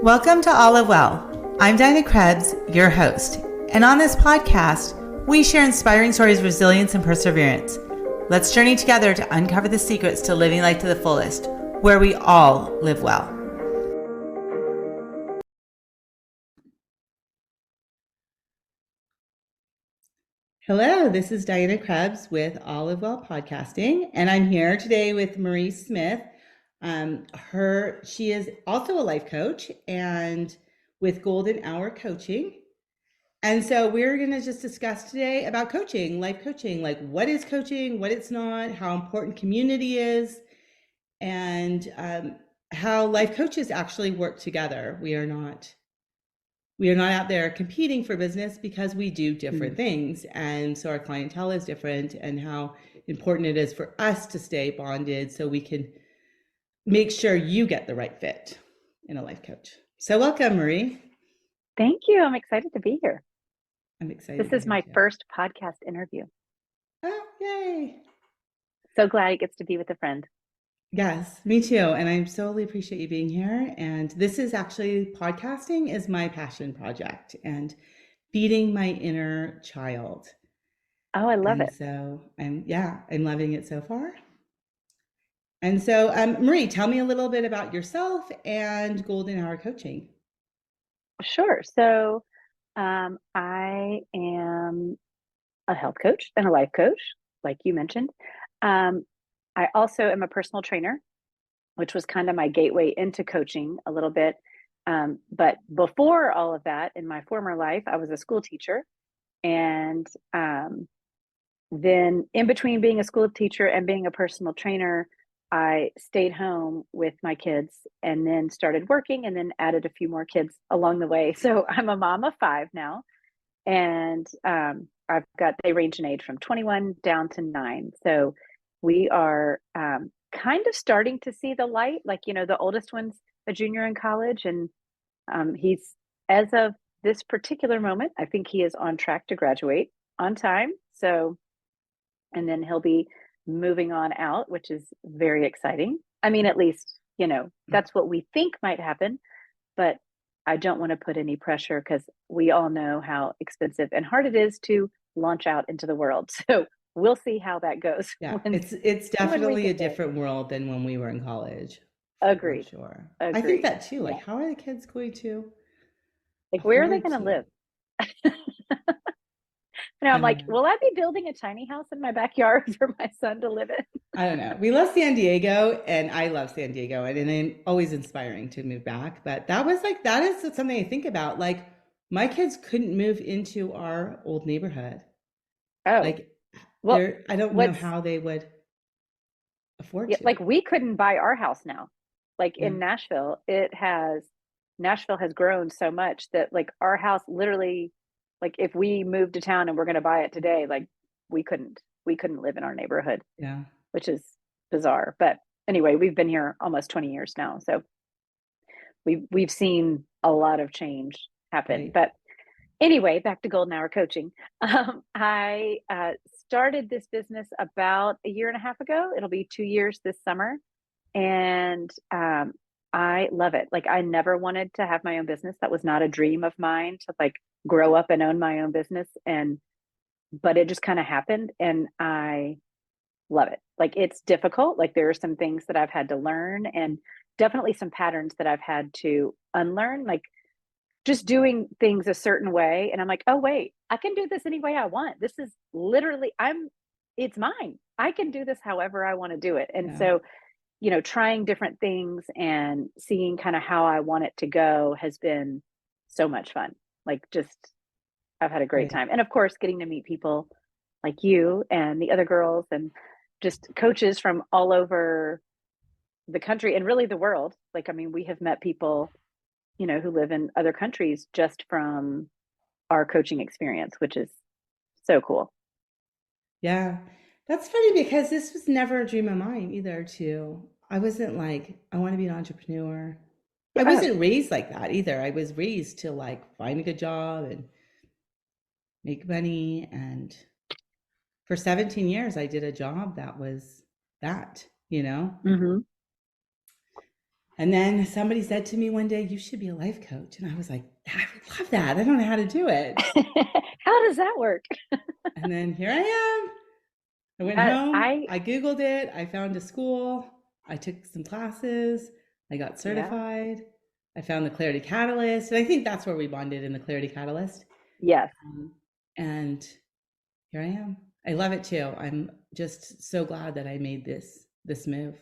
Welcome to All Is Well. I'm Dinah Krebs, your host. And on this podcast, we share inspiring stories of resilience and perseverance. Let's journey together to uncover the secrets to living life to the fullest, where we all live well. Hello, this is Diana Krebs with All Is Well Podcasting, and I'm here today with Marie Smith. She is also a life coach and with Golden Hour Coaching. And so we're going to just discuss today about coaching, life coaching, like what is coaching, what it's not, how important community is, and how life coaches actually work together. We are not out there competing for business because we do different things. And so our clientele is different, and how important it is for us to stay bonded so we can make sure you get the right fit in a life coach. So welcome, Marie. Thank you. I'm excited to be here. I'm excited. This is my first podcast interview. Oh, yay. So glad it gets to be with a friend. Yes, me too. And I solely appreciate you being here. And this is actually, podcasting is my passion project and feeding my inner child. Oh, I love it. So I'm loving it so far. And so, Marie, tell me a little bit about yourself and Golden Hour Coaching. Sure. So I am a health coach and a life coach, like you mentioned. I also am a personal trainer, which was kind of my gateway into coaching a little bit. But before all of that, in my former life, I was a school teacher. And then in between being a school teacher and being a personal trainer, I stayed home with my kids and then started working and then added a few more kids along the way. So I'm a mom of 5 now. And they range in age from 21 down to 9. So we are kind of starting to see the light. Like, the oldest one's a junior in college, and he's, as of this particular moment, I think he is on track to graduate on time. So, and then he'll be moving on out, which is very exciting. I mean, at least, that's what we think might happen, but I don't want to put any pressure because we all know how expensive and hard it is to launch out into the world. So we'll see how that goes. Yeah, it's definitely a different world than when we were in college. Agreed. Sure. Agreed. I think that too. Like, how are the kids going to? Like, where are they going to live? I'm like, will I be building a tiny house in my backyard for my son to live in? I don't know. We love San Diego, and I love San Diego, and it's always inspiring to move back. But that is something I think about. Like, my kids couldn't move into our old neighborhood. Oh, like, well, I don't know how they would afford to. Like, we couldn't buy our house now. Like in Nashville, Nashville has grown so much that like our house literally, like if we moved to town and we're going to buy it today, like we couldn't live in our neighborhood. Yeah. Which is bizarre. But anyway, we've been here almost 20 years now. So we've seen a lot of change happen. Right. But anyway, back to Golden Hour Coaching. I started this business about a year and a half ago. It'll be 2 years this summer. And I love it. Like, I never wanted to have my own business. That was not a dream of mine to like grow up and own my own business. But it just kind of happened, and I love it. Like, it's difficult. Like, there are some things that I've had to learn, and definitely some patterns that I've had to unlearn, like just doing things a certain way. And I'm like, oh wait, I can do this any way I want. This is literally, it's mine. I can do this however I want to do it. And so, trying different things and seeing kind of how I want it to go has been so much fun. Like, I've had a great time. And of course, getting to meet people like you and the other girls and just coaches from all over the country and really the world. Like, I mean, we have met people, who live in other countries just from our coaching experience, which is so cool. Yeah. That's funny because this was never a dream of mine either, too. I wasn't like, I want to be an entrepreneur. I wasn't raised like that either. I was raised to like find a good job and make money. And for 17 years, I did a job that was that, Mm-hmm. And then somebody said to me one day, you should be a life coach. And I was like, I would love that. I don't know how to do it. How does that work? And then here I am. I went That home, I I Googled it, I found a school, I took some classes, I got Yeah. certified, I found the Clarity Catalyst. And I think that's where we bonded, in the Clarity Catalyst. Yes. And here I am. I love it too. I'm just so glad that I made this move.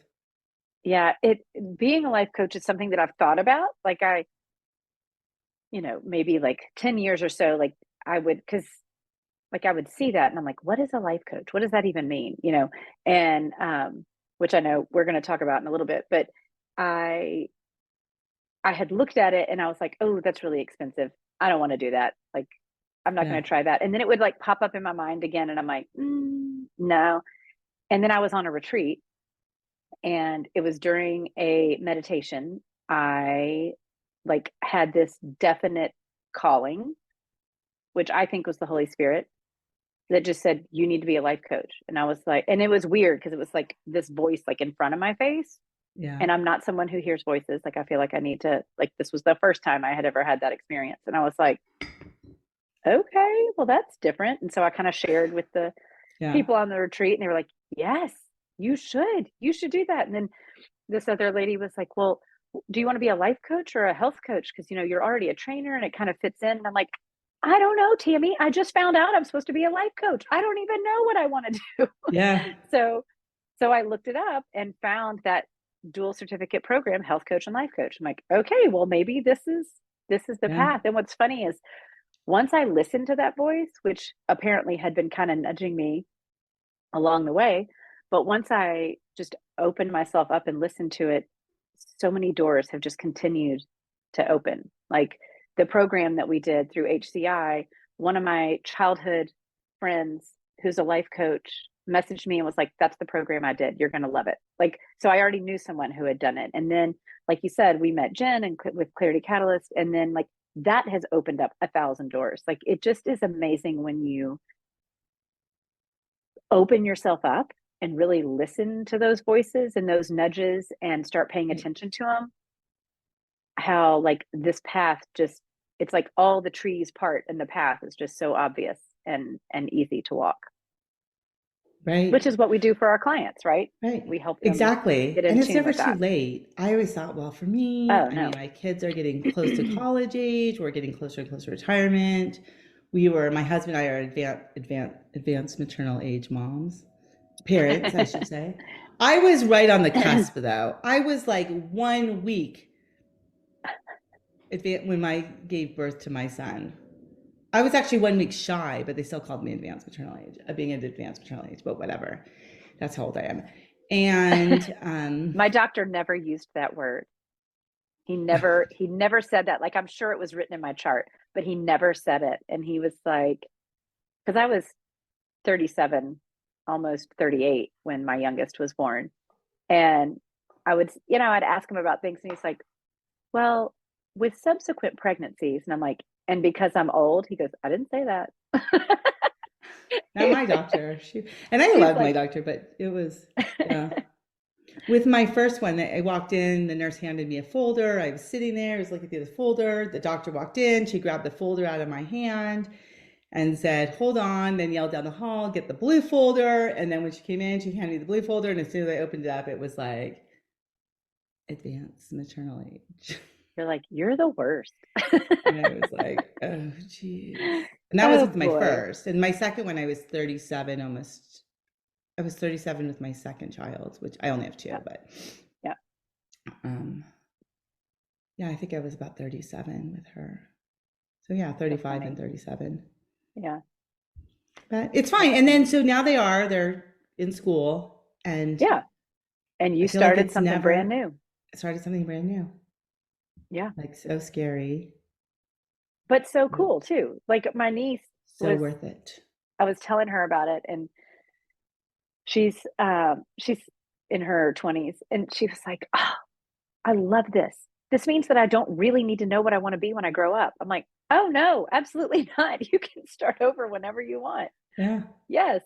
Yeah, it being a life coach is something that I've thought about. Like maybe like 10 years or so, like I would, because like I would see that and I'm like, what is a life coach? What does that even mean? And which I know we're going to talk about in a little bit, but I I had looked at it and I was like, oh, that's really expensive. I don't want to do that. Like, I'm not Yeah. going to try that. And then it would like pop up in my mind again. And I'm like, no. And then I was on a retreat and it was during a meditation. I like had this definite calling, which I think was the Holy Spirit that just said, you need to be a life coach. And I was like, and it was weird because it was like this voice like in front of my face. Yeah. And I'm not someone who hears voices. Like I feel like I need to, like, this was the first time I had ever had that experience. And I was like, okay, well, that's different. And so I kind of shared with the Yeah. people on the retreat and they were like, yes, you should do that. And then this other lady was like, well, do you want to be a life coach or a health coach? Because, you're already a trainer and it kind of fits in. And I'm like, I don't know, Tammy. I just found out I'm supposed to be a life coach. I don't even know what I want to do. Yeah. so, so I looked it up and found that dual certificate program, health coach and life coach. I'm like, okay, well, maybe this is the Yeah. path. And what's funny is once I listened to that voice, which apparently had been kind of nudging me along the way, but once I just opened myself up and listened to it, so many doors have just continued to open. Like the program that we did through HCI, one of my childhood friends who's a life coach messaged me and was like, that's the program I did. You're going to love it. Like, so I already knew someone who had done it. And then, like you said, we met Jen and with Clarity Catalyst. And then like that has opened up 1,000 doors. Like it just is amazing when you open yourself up and really listen to those voices and those nudges and start paying attention to them, how like this path just, it's like all the trees part and the path is just so obvious and easy to walk, which Right. is what we do for our clients, right? Right. We help them Exactly. get in And it's tune never with too that. late. I always thought, well, for me, Oh I mean, no. my kids are getting close to college age. We're getting closer and closer to retirement. My husband and I are advanced maternal age moms, parents, I should say. I was right on the cusp, though. I was like 1 week when I gave birth to my son. I was actually 1 week shy, but they still called me advanced maternal age, being at advanced maternal age, but whatever. That's how old I am. And My doctor never used that word. He never said that. Like I'm sure it was written in my chart, but he never said it. And he was like, because I was 37, almost 38 when my youngest was born. And I'd ask him about things and he's like, well, with subsequent pregnancies. And I'm like, and because I'm old, he goes, I didn't say that. not my doctor. And I He's love my like, doctor, but it was, yeah. With my first one, I walked in, the nurse handed me a folder. I was sitting there, I was looking through the folder. The doctor walked in, she grabbed the folder out of my hand and said, hold on, then yelled down the hall, get the blue folder. And then when she came in, she handed me the blue folder. And as soon as I opened it up, it was like advanced maternal age. you're like, you're the worst. And I was like, oh, geez. And that was Oh with my boy. first. And my second one, I was 37 almost. I was 37 with my second child, which I only have two, Yeah. but Yeah. um, yeah, I think I was about 37 with her. So yeah, So 35 and funny. 37. Yeah. But it's That's fine. And then funny. so now they're in school and Yeah. And I you feel like started it's something brand never new. started something brand new. Yeah. Like so scary, But so but cool too. Like my niece so was, worth it. I was telling her about it and she's in her 20s and she was like, oh, I love this. This means that I don't really need to know what I want to be when I grow up. I'm like, oh no, absolutely not. You can start over whenever you want. Yeah. Yes,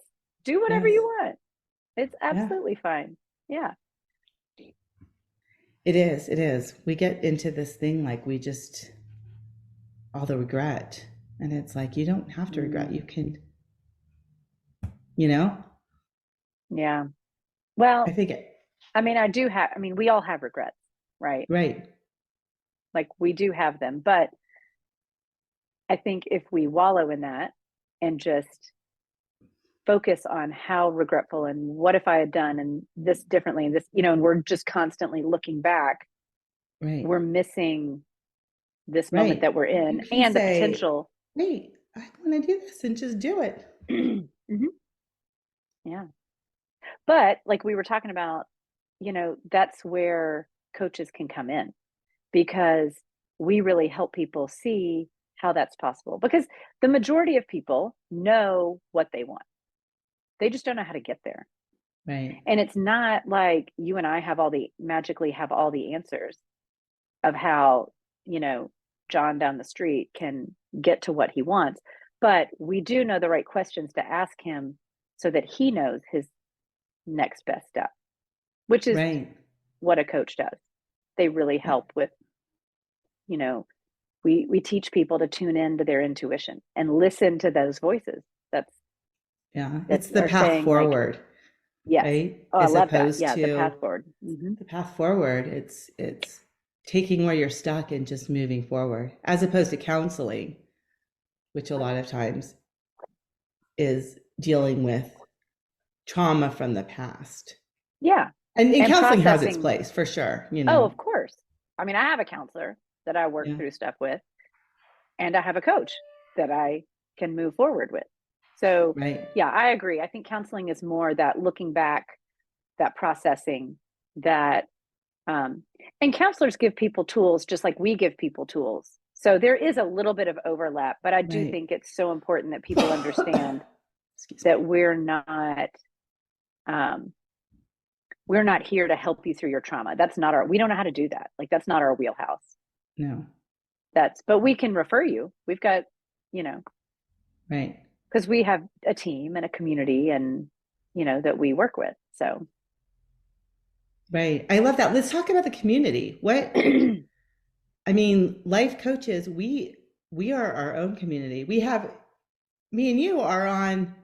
do whatever Yes. you want. It's Yeah. absolutely fine. Yeah. It is. It is. We get into this thing like we just, all the regret. And it's like, you don't have to regret. You Mm, can, you know, yeah. I Well, think it, I mean, I mean, we all have regrets, right? right, Like we do have them, but I think if we wallow in that and just focus on how regretful and what if I had done and this differently and this, and we're just constantly looking back, right, we're missing this moment right. that we're You in can and the say, potential. wait, I want to do this and just do it. Mhm. Yeah. But like we were talking about, that's where coaches can come in because we really help people see how that's possible. Because the majority of people know what they want, they just don't know how to get there. Right, And it's not like you and I magically have all the answers of how, you know, John down the street can get to what he wants. But we do know the right questions to ask him so that he knows his next best step, which is right. what a coach does. They really Yeah, help with, you know, we teach people to tune into their intuition and listen to those voices that's yeah. that It's the are path saying like, forward, yes. right? Oh, I As love that. opposed Yeah, the path to forward. Hmm. the path forward. It's taking where you're stuck and just moving forward, as opposed to counseling, which a lot of times is dealing with trauma from the past. Yeah. And And counseling has its processing. place for sure, you Oh, know. of course. I mean, I have a counselor that I work Yeah, through stuff with, and I have a coach that I can move forward with. So, right, yeah, I agree. I think counseling is more that looking back, that processing, that, um, and counselors give people tools just like we give people tools. So there is a little bit of overlap, but I do right. think it's so important that people understand Excuse that me. um, we're not here to help you through your trauma. That's not our, we don't know how to do that. Like, that's not our wheelhouse. No, But we can refer you. We've got, you know, right, because we have a team and a community and, that we work with. So, right. I love that. Let's talk about the community. I mean, life coaches, we are our own community. We have me and you are on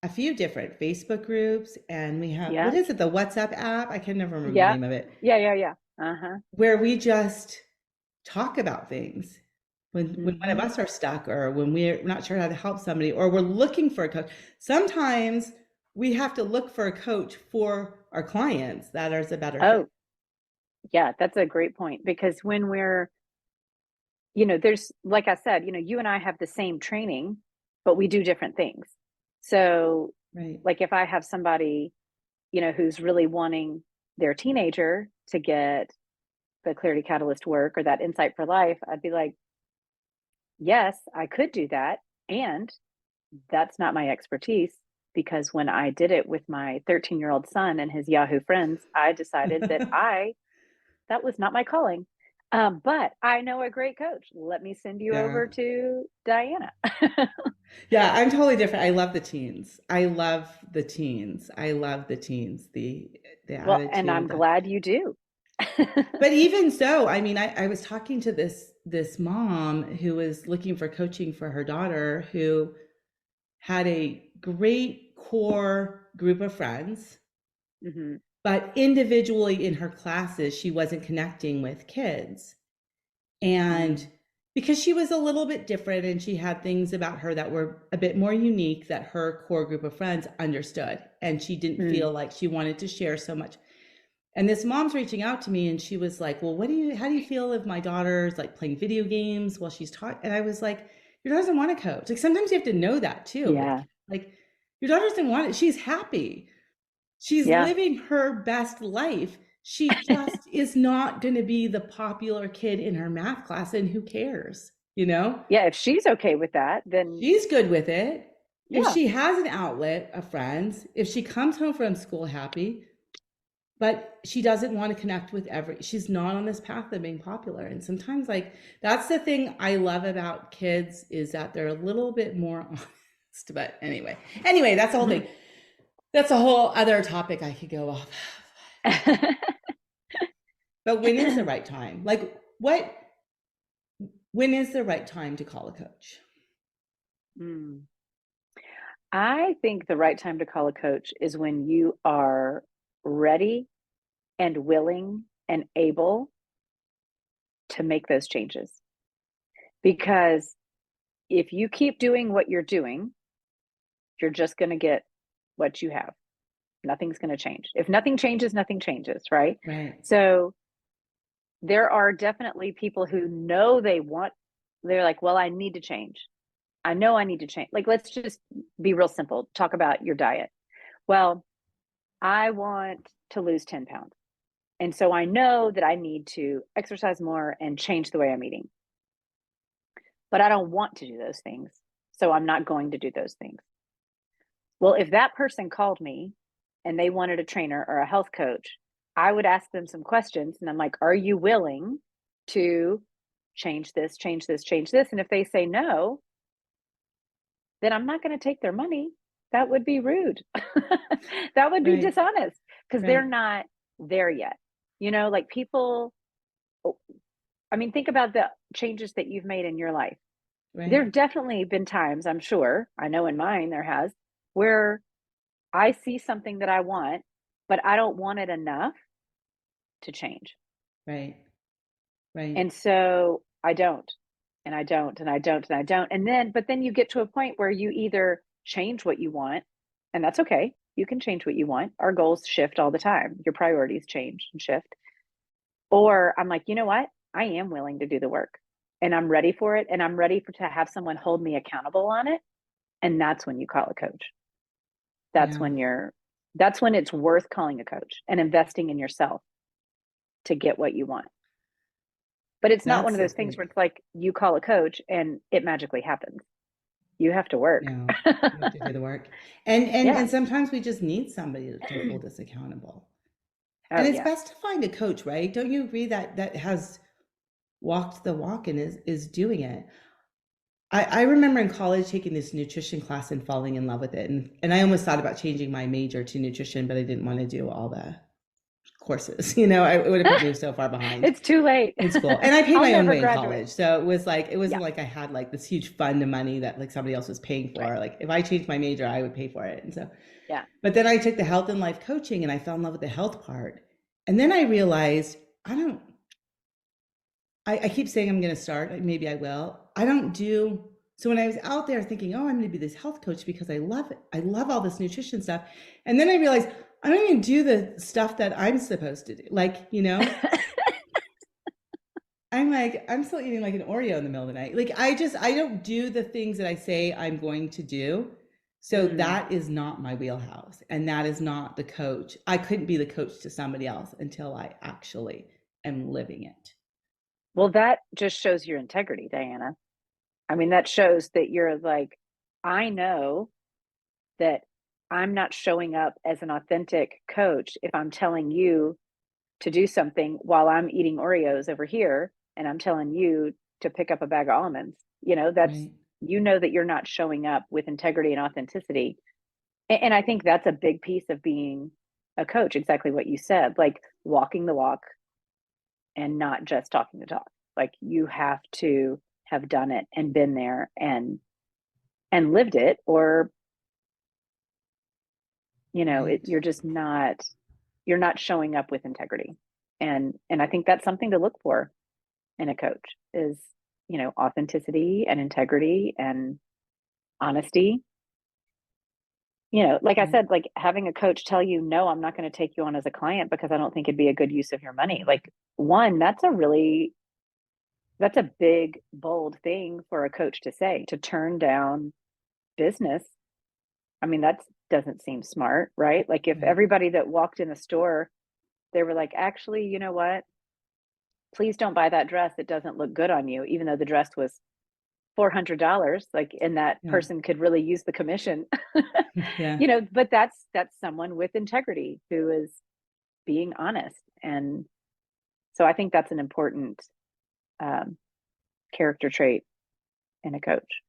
a few different Facebook groups, and we have, what yeah, is it, the WhatsApp app? I can never remember the yeah, name of it, yeah, yeah, yeah. Uh huh. where we just talk about things when one of Hmm. us are stuck or when we're not sure how to help somebody or we're looking for a coach. Sometimes we have to look for a coach for our clients that is a better fit. Oh, yeah, that's a great point because when we're, there's, like I said, you and I have the same training, but we do different things. So, Right. like if I have somebody, who's really wanting their teenager to get the clarity catalyst work or that insight for life, I'd be like, yes, I could do that. And that's not my expertise because when I did it with my 13-year-old son and his Yahoo friends, I decided that was not my calling. But I know a great coach. Let me send you Yeah. over to Diana. Yeah, I'm totally different. I love the teens. I love the teens. I love the teens. The Well, and attitude, I'm the glad you do. but even so, I mean, I was talking to this mom who was looking for coaching for her daughter who had a great core group of friends, Hmm. but individually in her classes, she wasn't connecting with kids. And Mm. because she was a little bit different and she had things about her that were a bit more unique that her core group of friends understood. And she didn't Mm. feel like she wanted to share so much. And this mom's reaching out to me and she was like, well, how do you feel if my daughter's like playing video games while she's taught? And I was like, your daughter doesn't want a coach. Like sometimes you have to know that too. Yeah. Like your daughter doesn't want it. She's happy. She's Yeah. living her best life. She just is not going to be the popular kid in her math class. And who cares? You know, Yeah. If she's okay with that, then she's good with it. If yeah. she has an outlet of friends, if she comes home from school happy, but she doesn't want to connect with she's not on this path of being popular. And sometimes like that's the thing I love about kids is that they're a little bit more honest. But anyway, that's the whole thing. That's a whole other topic I could go off. But when is the right time? Like when is the right time to call a coach? Mm. I think the right time to call a coach is when you are ready and willing and able to make those changes. Because if you keep doing what you're doing, you're just going to get what you have. Nothing's going to change. If nothing changes, nothing changes, right? Right. So there are definitely people who know they're like, well, I need to change. I know I need to change. Like, let's just be real simple. Talk about your diet. Well, I want to lose 10 pounds. And so I know that I need to exercise more and change the way I'm eating. But I don't want to do those things. So I'm not going to do those things. Well, if that person called me and they wanted a trainer or a health coach, I would ask them some questions. And I'm like, are you willing to change this, change this, change this? And if they say no, then I'm not going to take their money. That would be rude. That would be Right. dishonest because they're Right. not there yet. Like people, I mean, think about the changes that you've made in your life. There Right. have definitely been times, I'm sure, I know in mine there has, where I see something that I want, but I don't want it enough to change. Right. Right. And so I don't, and I don't, and I don't, and I don't. But then you get to a point where you either change what you want, and that's okay. You can change what you want. Our goals shift all the time. Your priorities change and shift. Or I'm like, you know what? I am willing to do the work and I'm ready for it. And I'm ready to have someone hold me accountable on it. And that's when you call a coach. That's Yeah. when that's when it's worth calling a coach and investing in yourself to get what you want. But it's not one That's of the those things thing. where it's like you call a coach and it magically happens. You have to work. No, you have to do the work. And Yeah. sometimes we just need somebody to hold us accountable. Oh And it's yeah. best to find a coach, right? Don't you agree that has walked the walk and is doing it? I remember in college taking this nutrition class and falling in love with it. And I almost thought about changing my major to nutrition, but I didn't want to do all the courses. It would have put me so far behind It's too late. in school. And I paid I'll my own never way in graduate. college. So it Yeah. wasn't like I had like this huge fund of money that like somebody else was paying Right. for. Like if I changed my major, I would pay for it. And so, Yeah. but then I took the health and life coaching and I fell in love with the health part. And then I realized I don't, I keep saying I'm going to start, maybe I will. I don't do, so when I was out there thinking, oh, I'm going to be this health coach because I love it. I love all this nutrition stuff. And then I realized I don't even do the stuff that I'm supposed to do. I'm like, I'm still eating like an Oreo in the middle of the night. Like I don't do the things that I say I'm going to do. So Mm. that is not my wheelhouse. And that is not the coach. I couldn't be the coach to somebody else until I actually am living it. Well, that just shows your integrity, Diana. I mean, that shows that you're like, I know that I'm not showing up as an authentic coach if I'm telling you to do something while I'm eating Oreos over here and I'm telling you to pick up a bag of almonds. That's, Right. that you're not showing up with integrity and authenticity. And I think that's a big piece of being a coach, exactly what you said, like walking the walk and not just talking the talk. Like you have to have done it and been there and lived it, or Right. you're not showing up with integrity. And I think that's something to look for in a coach is, authenticity and integrity and honesty. Like I Right. said, like having a coach tell you, no, I'm not going to take you on as a client because I don't think it'd be a good use of your money. Like one, that's a big, bold thing for a coach to say, to turn down business. I mean, that doesn't seem smart, right? Like if Right. everybody that walked in the store, they were like, actually, you know what? Please don't buy that dress. It doesn't look good on you, even though the dress was $400. Like, and that Yeah. person could really use the commission. Yeah. But that's someone with integrity who is being honest. And so I think that's an important um, character trait in a coach.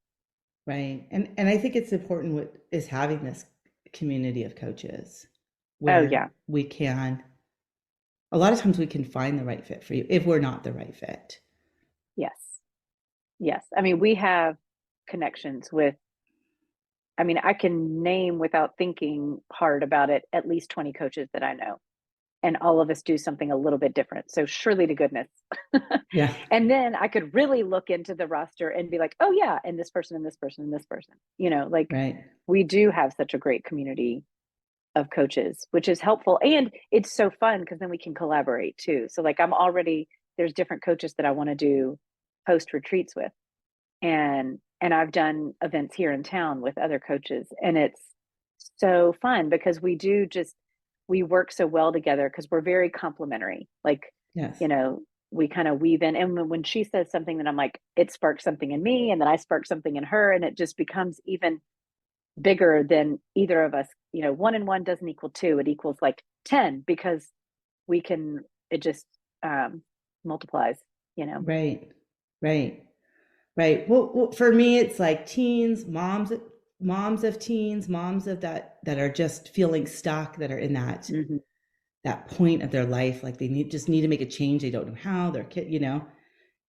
Right. And I think it's important what is having this community of coaches Oh where yeah. we can a lot of times we can find the right fit for you if we're not the right fit. Yes. Yes. I mean, we have connections with, I mean, I can name without thinking hard about it at least 20 coaches that I know. And all of us do something a little bit different. So surely to goodness. Yeah. And then I could really look into the roster and be like, oh yeah, and this person and this person and this person. Like Right. we do have such a great community of coaches, which is helpful. And it's so fun because then we can collaborate too. So like there's different coaches that I want to do host retreats with. And I've done events here in town with other coaches, and it's so fun because we work so well together because we're very complementary. Like, Yes. you know, we kind of weave in, and when she says something, then I'm like, it sparks something in me, and then I spark something in her, and it just becomes even bigger than either of us. 1 and 1 doesn't equal 2; it equals like 10 because it just multiplies. Right. Right. Right. Well, for me, it's like teens, moms of teens, moms of that are just feeling stuck, that are in Mm-hmm. that point of their life, like they just need to make a change. They don't know how. Their kid,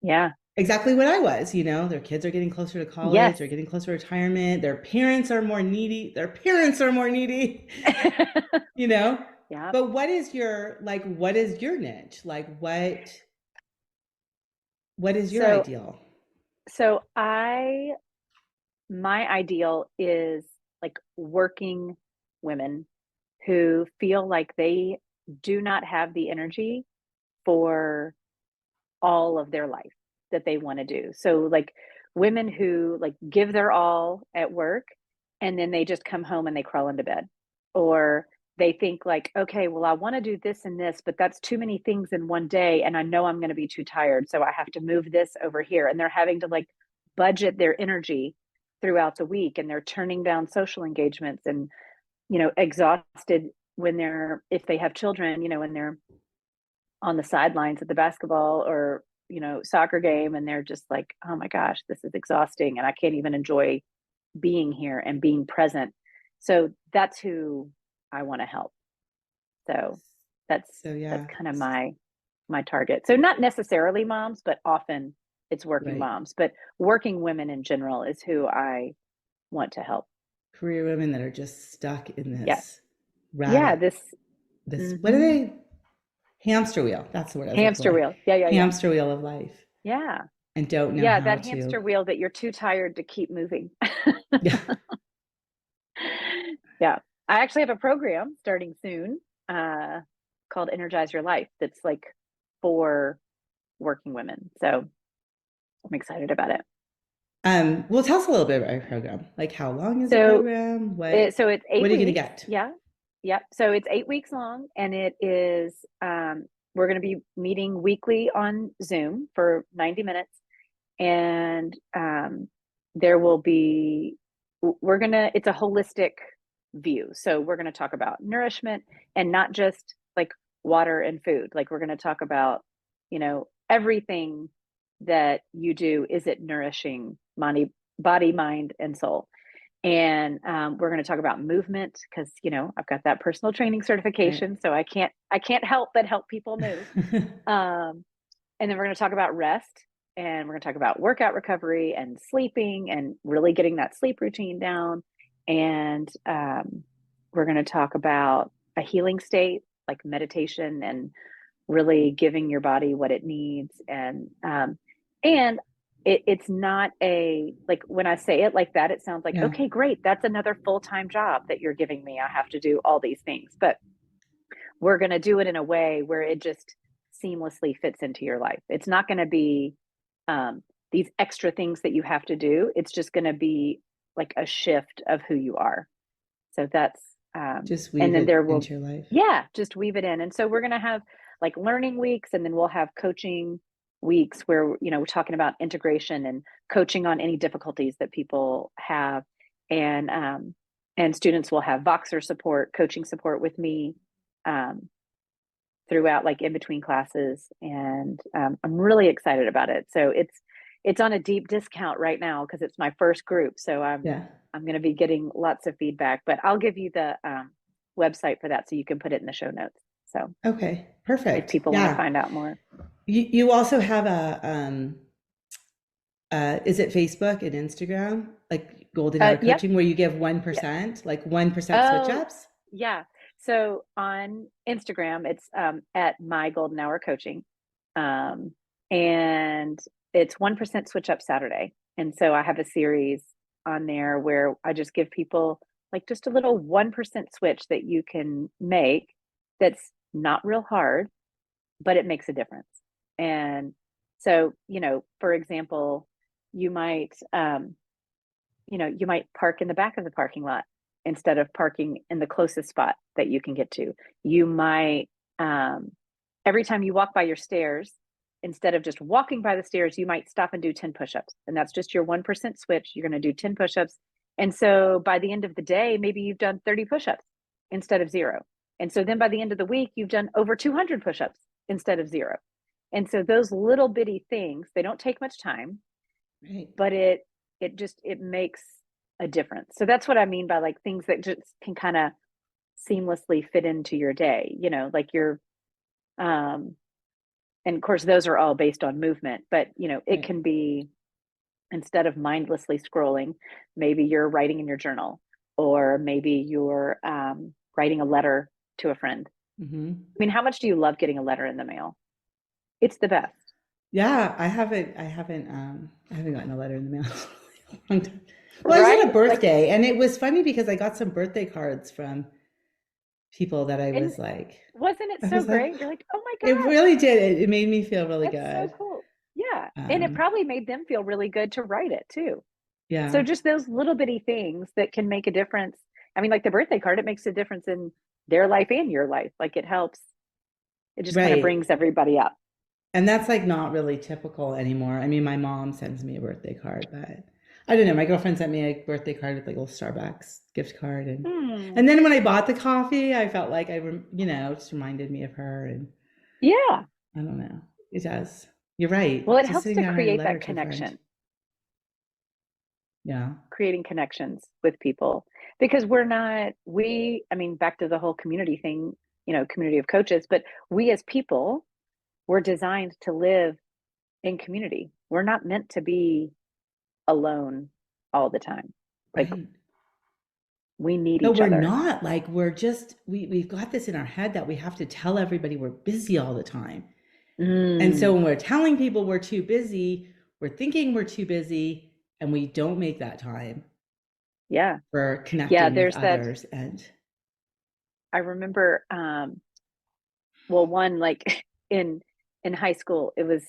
Yeah. exactly what I was. Their kids are getting closer to college. Yes. They're getting closer to retirement. Their parents are more needy. Their parents are more needy. you know. Yeah. But what is your like? What is your niche? Like what is your So ideal? so my ideal is like working women who feel like they do not have the energy for all of their life that they want to do. So like women who like give their all at work and then they just come home and they crawl into bed. Or they think like, okay, well, I want to do this and this, but that's too many things in one day and I know I'm going to be too tired, so I have to move this over here, and they're having to like budget their energy throughout the week, and they're turning down social engagements, and exhausted when they're if they have children, when they're on the sidelines at the basketball or soccer game, and they're just like, oh my gosh, this is exhausting and I can't even enjoy being here and being present. So that's who I want to help. So that's So that's yeah, kind of my target. So not necessarily moms, but often it's working right. moms, but working women in general is who I want to help. Career women that are just stuck in Yeah. this Yeah, rabbit, this this, what are mhm. they? Hamster wheel. That's the word I was looking Hamster for. wheel. Yeah, yeah, yeah. Hamster wheel of life, Yeah. and don't know Yeah, how that to. hamster wheel that you're too tired to keep moving. Yeah. Yeah. I actually have a program starting soon uh, called Energize Your Life that's like for working women. So I'm excited about it. Well, tell us a little bit about your program. Like, how long is the So program? it's What eight are you going to weeks. get? Yeah. Yep. So it's 8 weeks long, and it is we're going to be meeting weekly on Zoom for 90 minutes. And there will be it's a holistic view. So we're going to talk about nourishment, and not just like water and food. Like we're going to talk about everything that you do. Is it nourishing body, mind, and soul? And we're going to talk about movement because I've got that personal training Right. certification, so I can't help but help people move. um, and then we're going to talk about rest, and we're going to talk about workout recovery and sleeping and really getting that sleep routine down. And we're going to talk about a healing state like meditation and really giving your body what it needs. And it's not a like when I say it like that, it sounds like, Yeah. okay, great, that's another full-time job that you're giving me. I have to do all these things. But we're going to do it in a way where it just seamlessly fits into your life. It's not going to be um, these extra things that you have to do. It's just going to be like a shift of who you are. So that's, Just and weave then it there will, into your life. yeah, just weave it in. And so we're going to have like learning weeks, and then we'll have coaching weeks where, we're talking about integration and coaching on any difficulties that people have. And students will have Voxer support, coaching support with me um, throughout, like in between classes. And I'm really excited about it. So it's on a deep discount right now because it's my first group. So Yeah. I'm going to be getting lots of feedback, but I'll give you the website for that so you can put it in the show notes. So Okay, if perfect. people want to Yeah. find out more. You also have is it Facebook and Instagram, like Golden Hour Yep. Coaching, where you give Yeah. 1%, like 1% switch Oh, ups? yeah. So on Instagram, it's at my golden hour coaching. Um, and it's 1% switch up Saturday. And so I have a series on there where I just give people like just a little 1% switch that you can make that's not real hard, but it makes a difference. And so, for example, you might, you might park in the back of the parking lot instead of parking in the closest spot that you can get to. You might, every time you walk by your stairs, instead of just walking by the stairs, you might stop and do 10 push ups. And that's just your 1% switch. You're going to do 10 push ups. And so by the end of the day, maybe you've done 30 push ups instead of zero. And so then by the end of the week, you've done over 200 push ups instead of zero. And so those little bitty things, they don't take much time, Right. but it makes a difference. So that's what I mean by like things that just can kind of seamlessly fit into your day, like your and of course those are all based on movement, but it Right. can be, instead of mindlessly scrolling, maybe you're writing in your journal, or maybe you're writing a letter to a friend. Mm-hmm. I mean, how much do you love getting a letter in the mail? It's the best. Yeah, I haven't gotten a letter in the mail in a long time. Well, I was at Right? a Like, birthday and it was funny because I got some birthday cards from people that and wasn't it I so was like, great? You're like, oh my it gosh, really did. It made me feel really that's so good. cool. Yeah. And it Um, probably made them feel really good to write it too. So yeah, just those little bitty things that can make a difference. I mean, like the birthday card, it makes a difference in their life and your life. Like it helps, it just kind of right. brings everybody up. And that's like not really typical anymore. I mean, my mom sends me a birthday card, but I don't know. My girlfriend sent me a birthday card with like a little Starbucks gift card, Hmm. and then when I bought the coffee, I felt like it just reminded me of her, and Yeah. I don't know. It does. You're right. Well, it Just helps sitting to down writing a create letter that to a friend. connection, Yeah. creating connections with people, because I mean, back to the whole community thing, community of coaches, but we as people, we're designed to live in community. We're not meant to be alone all the time. Like Right. we need No, each we're other. not. Like we're just we've got this in our head that we have to tell everybody we're busy all the time. And so Mm, when we're telling people we're too busy, we're thinking we're too busy, and we don't make that time yeah. for Yeah, connecting with there's that. others. And I remember, well, one, like in high school, it was,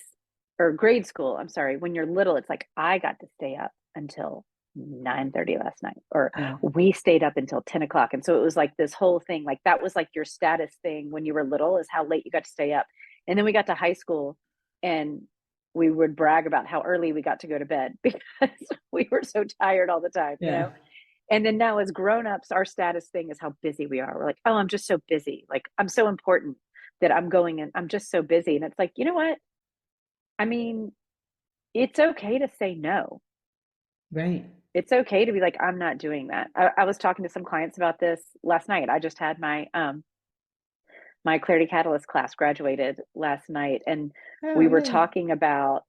or grade school, I'm sorry, when you're little, it's like I got to stay up until 9:30 last night, or yeah, we stayed up until 10 o'clock. And so it was like this whole thing, like that was like your status thing when you were little, is how late you got to stay up. And then we got to high school and we would brag about how early we got to go to bed because we were so tired all the time, yeah, And then now as grown-ups, our status thing is how busy we are. We're like, oh, I'm just so busy. Like I'm so important that I'm going and I'm just so busy. And it's like, you know what? I mean, it's okay to say no. right. It's okay to be like, I'm not doing that. I was talking to some clients about this last night. I just had my Clarity Catalyst class graduated last night, and Oh, we were yay. talking about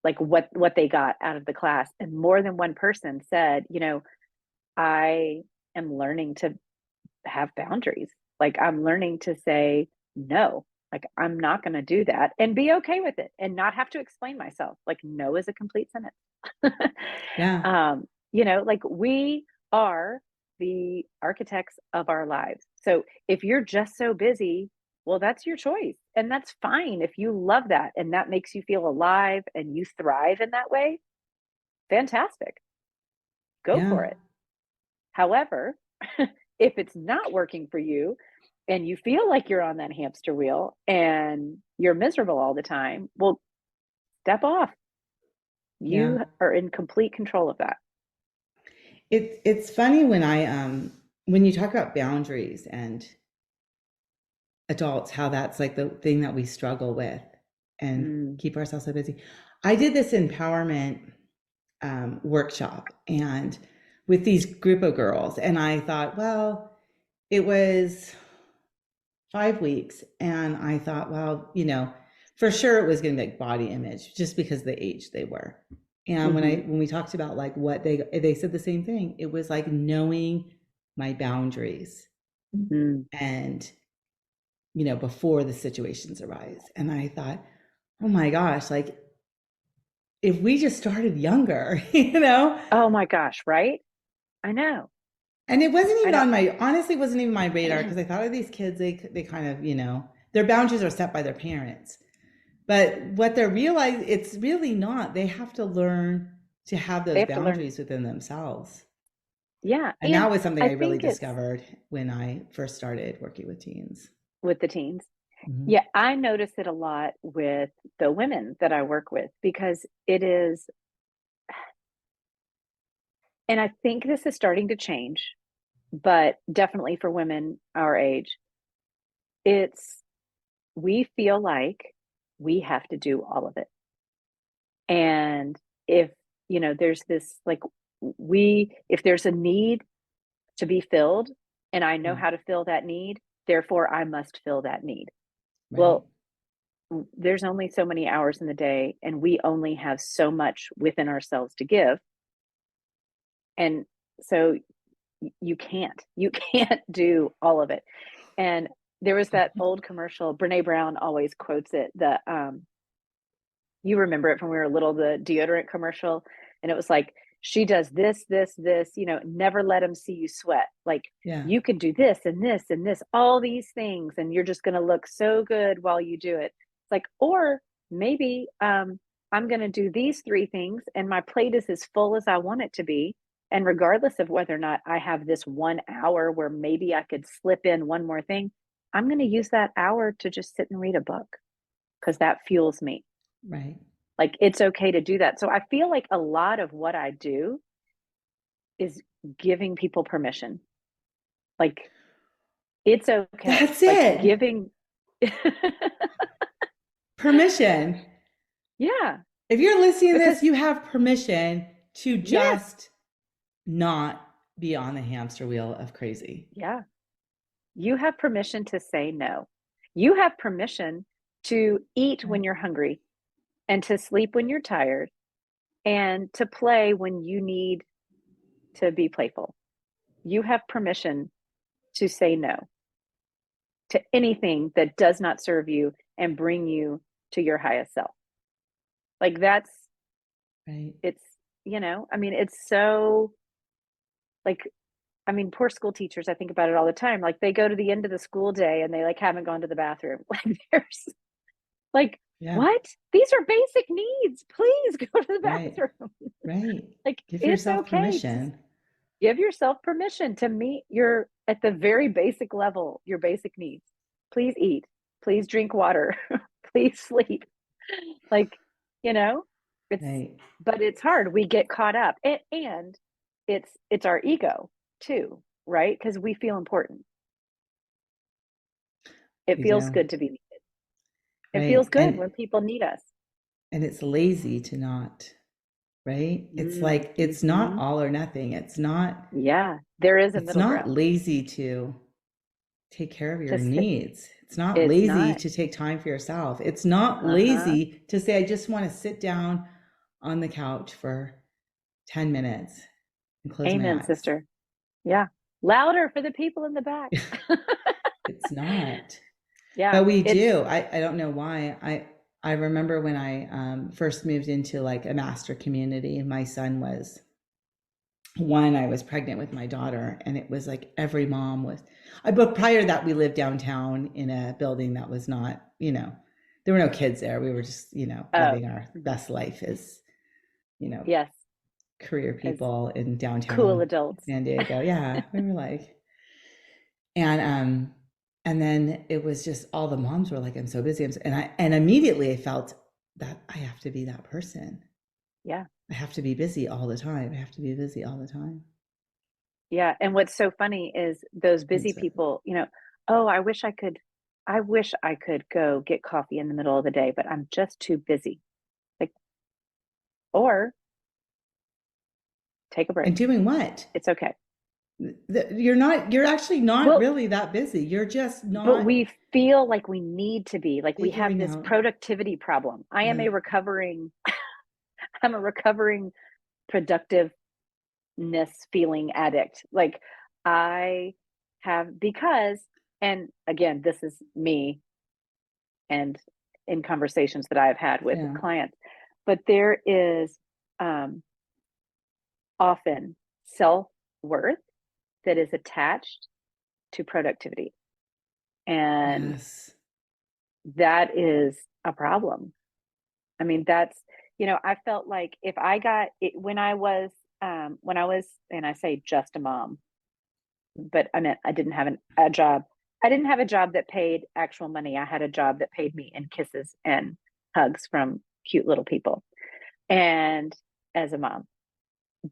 like what they got out of the class. And more than one person said, I am learning to have boundaries. Like I'm learning to say no. Like I'm not going to do that and be okay with it and not have to explain myself. Like no is a complete sentence. Yeah, Like we are the architects of our lives. So if you're just so busy, well, that's your choice. And that's fine if you love that and that makes you feel alive and you thrive in that way. Fantastic. Go yeah, for it. However, if it's not working for you and you feel like you're on that hamster wheel and you're miserable all the time, well, step off. yeah. You are in complete control of that. It's funny when when you talk about boundaries and adults, how that's like the thing that we struggle with and Mm, keep ourselves so busy. I did this empowerment workshop and with these group of girls, and I thought, well, it was 5 weeks. And I thought, well, for sure it was going to be like body image just because of the age they were. And Mm-hmm. when we talked about like what they said the same thing. It was like knowing my boundaries Mm-hmm. and before the situations arise. And I thought, oh my gosh, like if we just started younger, Oh my gosh, right? I know. And it wasn't I even know. on my, honestly, wasn't even my radar because I thought of these kids, they kind of, their boundaries are set by their parents. But what they're realizing, it's really not. They have to learn to have They those have to learn. boundaries within themselves. Yeah. And And that was something I I really think it's discovered when I first started working with teens. with the teens. Mm-hmm. Yeah, I notice it a lot with the women that I work with because it is, and I think this is starting to change, but definitely for women our age, it's we feel like we have to do all of it. And if, there's this like if there's a need to be filled and I know Yeah. how to fill that need, therefore I must fill that need. Right. Well, there's only so many hours in the day and we only have so much within ourselves to give. And so you can't do all of it. And there was that old commercial, Brene Brown always quotes it, you remember it from when we were little, the deodorant commercial. And it was like, she does this, never let them see you sweat. Like Yeah. you could do this and this and this, all these things, and you're just going to look so good while you do it. It's like, or maybe I'm going to do these three things and my plate is as full as I want it to be. And regardless of whether or not I have this 1 hour where maybe I could slip in one more thing, I'm going to use that hour to just sit and read a book because that fuels me. Right. Like it's okay to do that. So I feel like a lot of what I do is giving people permission. Like it's okay. That's Like it. giving Permission. Yeah, If you're listening to this, because you have permission to yes, just not be on the hamster wheel of crazy. yeah. You have permission to say no. You have permission to eat when Right. you're hungry and to sleep when you're tired and to play when you need to be playful. You have permission to say no to anything that does not serve you and bring you to your highest self. Like that's Right. it's I mean it's so like I mean poor school teachers, I think about it all the time. Like they go to the end of the school day and they like haven't gone to the bathroom. Like there's like Yeah. what? These are basic needs. Please go to the Right. bathroom. Right. Like Give it's yourself okay to permission. give yourself permission to meet your at the very basic level, your basic needs. Please eat. Please drink water. Please sleep. Like, you know, it's Right. but it's hard. We get caught up. And it's our ego too, right? Because we feel important. It We feels do. good to be needed. It feels Right. good when people need us. And it's lazy to not, right? It's like it's not Mm-hmm. all or nothing. Yeah, there is a It's middle not ground. lazy to take care of your To sit, needs. It's not it's lazy not. to take time for yourself. It's not Uh-huh. lazy to say, I just want to sit down on the couch for 10 minutes and close my Amen, eyes. sister. Yeah. Louder for the people in the back. It's not. Yeah, But we it's do. I don't know why. I remember when I first moved into like a master community, my son was one. I was pregnant with my daughter, and it was like every mom was. But prior to that, we lived downtown in a building that was not, there were no kids there. We were just, oh, living our mhm. best life as, you know, Yes, career as people in cool downtown adults. San Diego. Yeah, we were like, and and then it was just all the moms were like, I'm so busy. And immediately I felt that I have to be that person. Yeah. I have to be busy all the time. I have to be busy all the time. Yeah, and what's so funny is those busy It's people, "Oh, I wish I could go get coffee in the middle of the day, but I'm just too busy." Like, or take a and break. doing what? It's okay. You're actually not Well, really that busy. You're just but not we feel like we need to be, like we have figuring this out. productivity problem. Yeah. I'm a recovering productiveness feeling addict. Like I have, because, and again, this is me and in conversations that I've had with Yeah. clients, but there is um, often self worth that is attached to productivity. And Yes. that is a problem. I mean, that's, I felt like if I got it when I was, and I say just a mom, but I meant I didn't have a job. I didn't have a job that paid actual money. I had a job that paid me in kisses and hugs from cute little people and as a mom.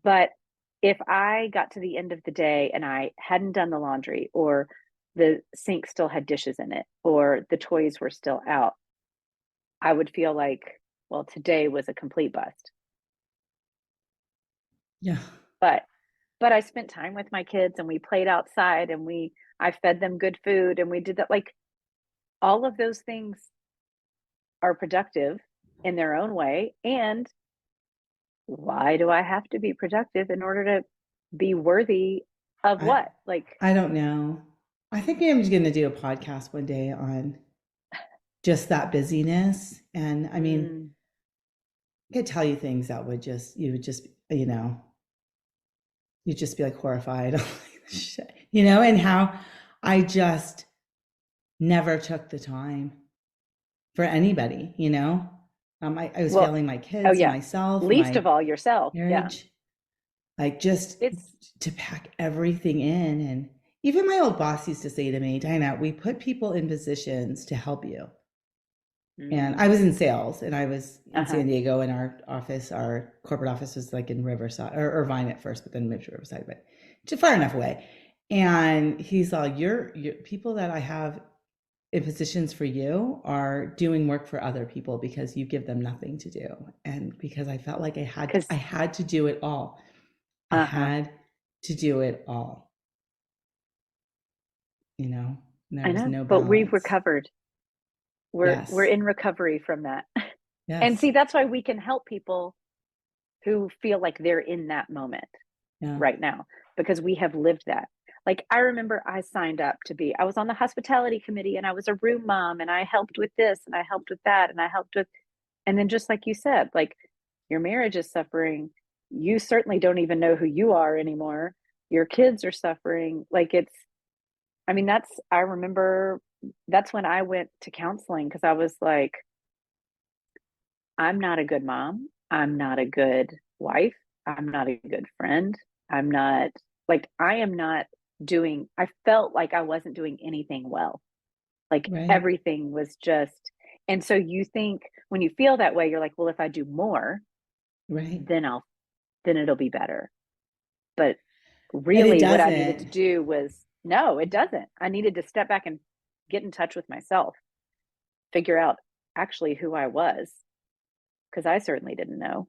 But if I got to the end of the day and I hadn't done the laundry, or the sink still had dishes in it, or the toys were still out, I would feel like, well, today was a complete bust. Yeah. But I spent time with my kids and we played outside and I fed them good food and we did that. Like all of those things are productive in their own way. And why do I have to be productive in order to be worthy of I what? Like, I don't know. I think I'm just going to do a podcast one day on just that busyness. And I mean, mm, I could tell you things that would just, you would just, you'd just be like horrified, and how I just never took the time for anybody, I was well, failing my oh kids, yeah, myself, least my of all yourself. Yeah. marriage, like just It's, to pack everything in. And even my old boss used to say to me, Dinah, we put people in positions to help you. And I mm, was in sales and I was in uh-huh. San Diego, and our corporate office was like in Riverside or Irvine at first, but then moved to Riverside, but just far enough away. And he's all, you're people that I have in positions for you are doing work for other people because you give them nothing to do. And because I felt like I Cause, had to do it all. I uh-huh. had to do it all, and there I was know, no but we've balance. recovered. We're Yes. in recovery from that. And Yes. see, that's why we can help people who feel like they're in that moment Yeah. right now, because we have lived that. Like I remember I was on the hospitality committee and I was a room mom and I helped with this and I helped with that and I helped with, and then just like you said, like your marriage is suffering. You certainly don't even know who you are anymore. Your kids are suffering. Like I mean, I remember that's when I went to counseling because I was like, I'm not a good mom. I'm not a good wife. I'm not a good friend. I'm not I am not doing, I felt like I wasn't doing anything well. Like Right. everything was just, and so you think when you feel that way, you're like, well, if I do more, Right. then then it'll be better. But But it really, what I needed to doesn't. do was, no, it doesn't. I needed to step back and get in touch with myself, figure out actually who I was, because I certainly didn't know.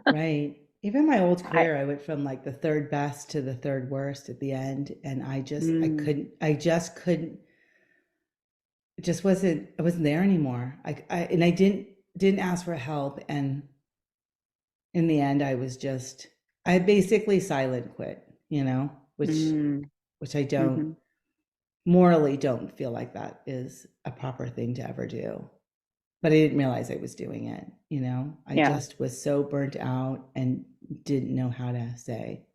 Right. Even my old I, career, I went from like the third best to the third worst at the end. And mm, I just couldn't, it just wasn't, I wasn't there anymore. And I didn't ask for help. And in the end, I basically silent quit, mm, which I don't, mm-hmm. morally don't feel like that is a proper thing to ever do. But I didn't realize I was doing it. I Yeah. just was so burnt out and didn't know how to say,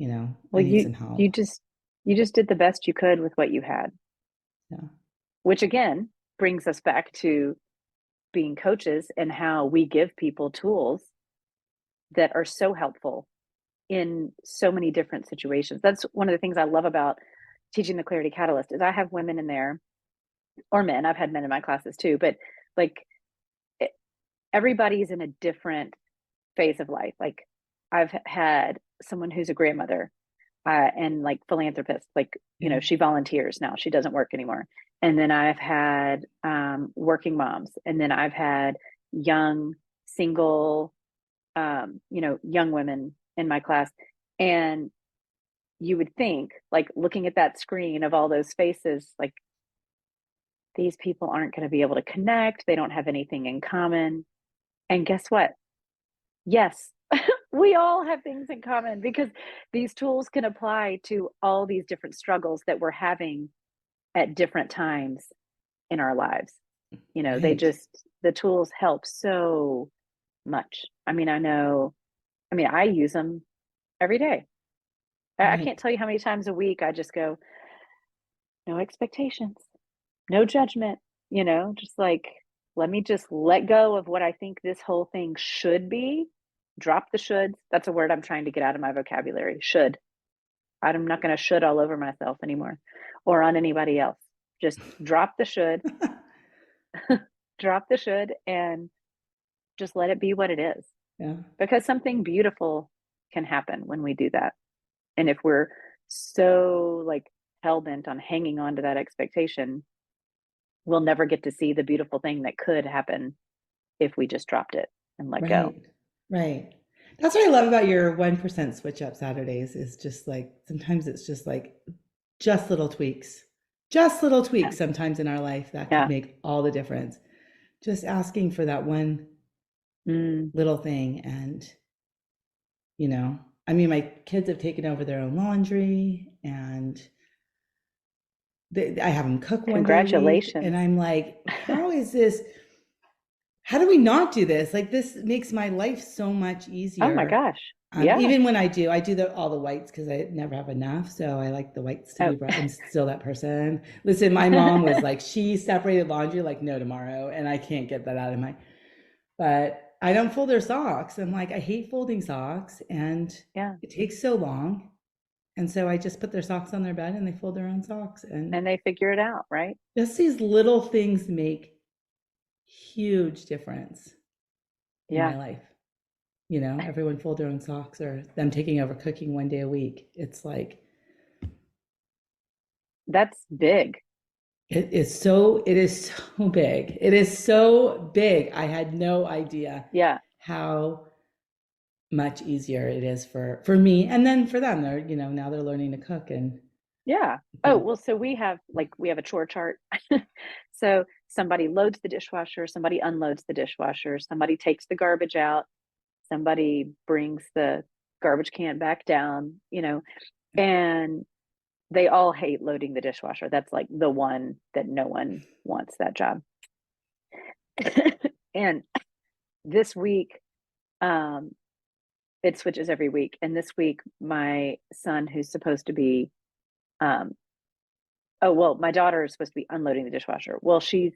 I Well, need some help. you just did the best you could with what you had, Yeah. which again brings us back to being coaches and how we give people tools that are so helpful in so many different situations. That's one of the things I love about teaching the Clarity Catalyst is I have women in there, or men. I've had men in my classes too, but like it, everybody's in a different phase of life. Like I've had someone who's a grandmother and like philanthropist, like, Yeah. she volunteers now, she doesn't work anymore. And then I've had working moms, and then I've had young, single, young women in my class. And you would think, like looking at that screen of all those faces, like these people aren't going to be able to connect. They don't have anything in common. And guess what? Yes, we all have things in common because these tools can apply to all these different struggles that we're having at different times in our lives. You know, Right. the tools help so much. I mean, I use them every day. I Right. can't tell you how many times a week I just go, no expectations, no judgment, just like, let me just let go of what I think this whole thing should be. Drop the shoulds. That's a word I'm trying to get out of my vocabulary. Should. I'm not going to should all over myself anymore or on anybody else. Just drop the should and just let it be what it is. Yeah. Because something beautiful can happen when we do that. And if we're so like hell bent on hanging on to that expectation, we'll never get to see the beautiful thing that could happen if we just dropped it and let go. Right. Right. That's what I love about your 1% switch up Saturdays is just like sometimes it's just like just little tweaks. Just little Yeah. tweaks sometimes in our life that could Yeah. make all the difference. Just asking for that one Mm. little thing and I mean my kids have taken over their own laundry and I have them cook one day a week and Congratulations. I'm like, how do we not do this? Like this makes my life so much Oh my easier. gosh. Yeah. Even when I do all the whites because I never have enough. So I like the whites to Oh. be bright. I'm still that person. Listen, my mom was like, she separated laundry like no tomorrow, and I can't get that out of my. But I don't fold their socks. I'm like, I hate folding socks, and Yeah. it takes so long. And so I just put their socks on their bed, and they fold their own socks. And And they figure it out, right? just these little things make huge difference in my Yeah. life. Everyone fold their own socks or them taking over cooking one day a week. It's like That's big. it is so big. It is so big. I had no idea Yeah. how much easier it is for me and then for them. They're, now they're learning to cook and Yeah. I Oh, think well, so we have a chore chart. So somebody loads the dishwasher, somebody unloads the dishwasher, somebody takes the garbage out, somebody brings the garbage can back down, and they all hate loading the dishwasher. That's like the one that no one wants that job. And this week, um, it switches every week. And this week, my son, who's supposed to be, um, oh, well, my daughter is supposed to be unloading the dishwasher. Well, she's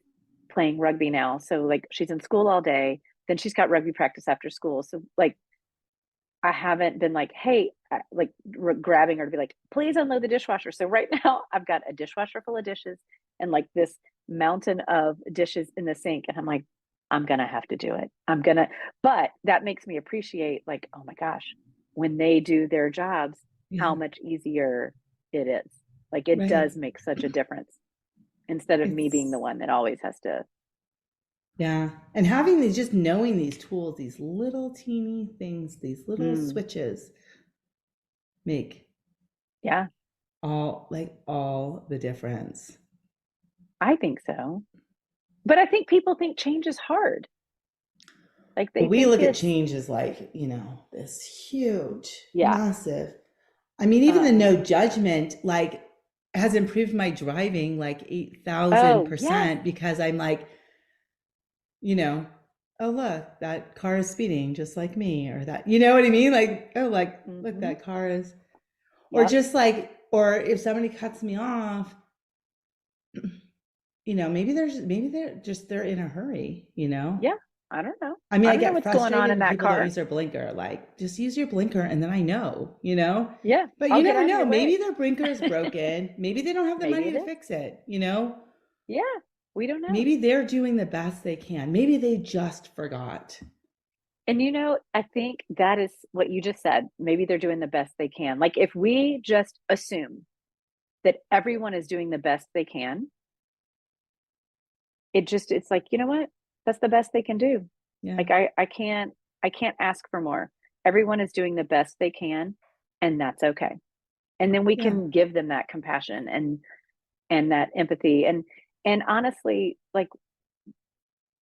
playing rugby now. So, like, she's in school all day. Then she's got rugby practice after school. So, like, I haven't been like, hey, like grabbing her to be like, please unload the dishwasher. So right now I've got a dishwasher full of dishes and like this mountain of dishes in the sink. And I'm like, I'm going to have to do it. But that makes me appreciate like, oh my gosh, when they do their jobs, yeah, how much easier it is. Like it right. does make such a difference instead of me being the It's one that always has to. yeah. And having these just knowing these tools, these little teeny things, these little Mm, switches make yeah, all the difference. I think so. But I think people think change is hard. Like Well, they we think look at it's, change as like, this huge, yeah. massive. I mean, even the Uh, no judgment, like, has improved my driving like oh, yes. 8,000% because I'm like, you know, oh, look, that car is speeding just like me, or that, you know what I mean? Like, oh, like, look, Mm-hmm. that car is, or Yep. just like, or if somebody cuts me off, maybe they're in a hurry. Yeah. I don't know. I mean, I I don't know get what's going on frustrated in when that people don't car. use their blinker. Like, just use your blinker and then I know. Yeah. But you I'll get never out of know. your Maybe way. their blinker is broken. Maybe they don't have the Maybe money it to is. fix it. Yeah. We don't know. Maybe they're doing the best they can. Maybe they just forgot. And I think that is what you just said. Maybe they're doing the best they can. Like if we just assume that everyone is doing the best they can, it's like, you know what? That's the best they can do. Yeah. Like I can't ask for more. Everyone is doing the best they can, and that's okay. And then we Yeah. can give them that compassion and that empathy. And honestly, like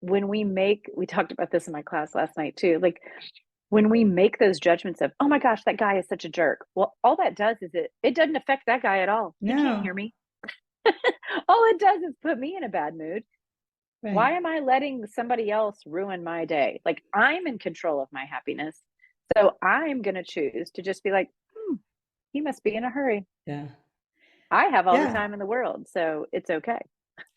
when we talked about this in my class last night too, like when we make those judgments of, oh my gosh, that guy is such a jerk. Well, all that does is it doesn't affect that guy at all. He can't No. hear me. All it does is put me in a bad mood. Right. Why am I letting somebody else ruin my day? Like I'm in control of my happiness. So I'm going to choose to just be like, he must be in a hurry. Yeah. I have all the Yeah. time in the world, so it's okay.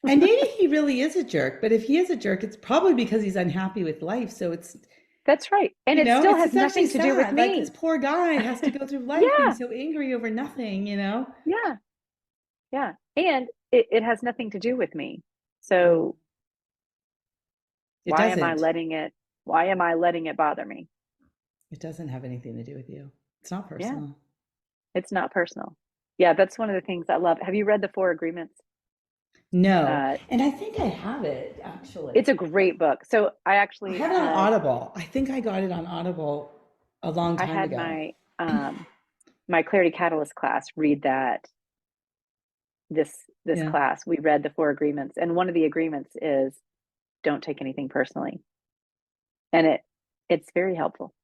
And maybe he really is a jerk, but if he is a jerk, it's probably because he's unhappy with life. So it's, That's right. And it still has it's actually nothing to do with sad. Like this me. poor guy has to go through life being Yeah, so angry over nothing. yeah, yeah. And it has nothing to do with me. Right. So It why am I doesn't. letting it why am I letting it bother me? It doesn't have anything to do with you. It's not Yeah, personal. it's not personal. Yeah, that's one of the things I love. Have you read the Four Agreements? No. Uh, And I think I have it actually. it's a great book. So I actually have it on had Audible. I think I got it on Audible a long I time had ago. my Clarity Catalyst class read that this Yeah. class. We read the Four Agreements, and one of the agreements is don't take anything personally. And it's very helpful.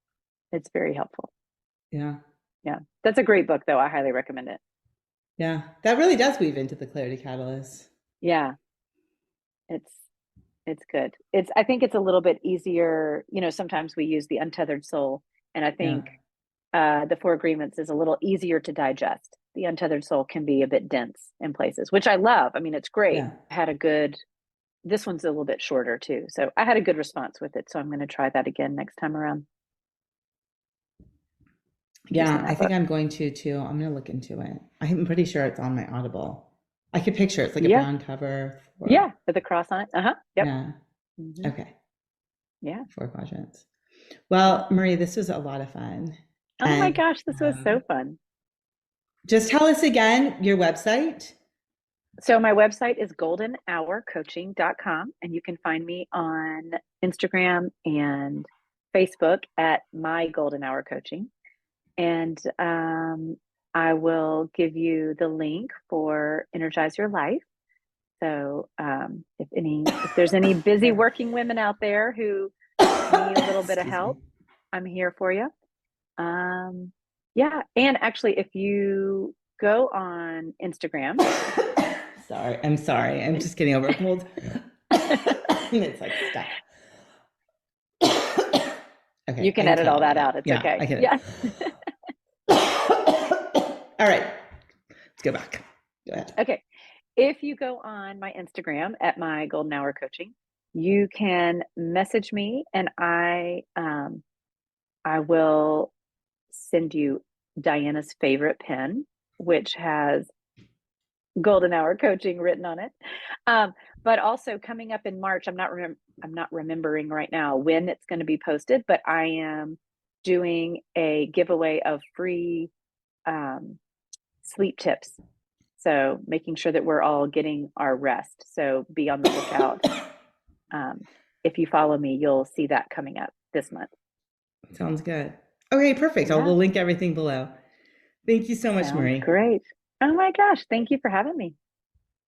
It's very helpful. Yeah. Yeah. That's a great book though. I highly recommend it. Yeah. That really does weave into the clarity catalyst. Yeah. It's it's good. I think it's a little bit easier, sometimes we use the untethered soul, and I Yeah. think the Four Agreements is a little easier to digest. The untethered soul can be a bit dense in places, which I love. I mean, it's great. Yeah. I had a good This one's a little bit shorter too. So I had a good response with it. So I'm going to try that again next time around using Yeah. I that think book. I'm going to too. I'm going to look into it. I'm pretty sure it's on my Audible. I could picture it's like a Yeah. brown cover Yeah. for, With the cross on it. Uh huh. Yep. yeah. Hmm. Okay. Yeah. 4 quadrants. Yeah. Well, Marie, this was a lot of fun. Oh my And gosh. This was so fun. just tell us again your website. So my website is goldenhourcoaching.com, and you can find me on Instagram and Facebook at my golden hour coaching. And I will give you the link for Energize Your Life. So if there's any busy Sorry. working women out there who need a little bit of Excuse me. help, I'm here for you. Yeah, and actually, if you go on Instagram, Sorry. I'm sorry. I'm just getting over a cold. It's like stuck. you Okay, I can can edit tell all about that it now. out. It's Yeah, okay. I get it. Yeah. All right, let's go back. Go ahead. Okay. If you go on my Instagram at my golden hour coaching, you can message me, and I will send you Diana's favorite pen, which has golden hour coaching written on it. But also coming up in March, I'm not remembering right now when it's going to be posted, but I am doing a giveaway of free sleep tips. So making sure that we're all getting our rest. So be on the lookout. If you follow me, you'll see that coming up this month. Sounds good. Okay, perfect. Yeah, We'll link everything below. Thank you so much, sounds Marie. great. Oh my gosh, thank you for having me.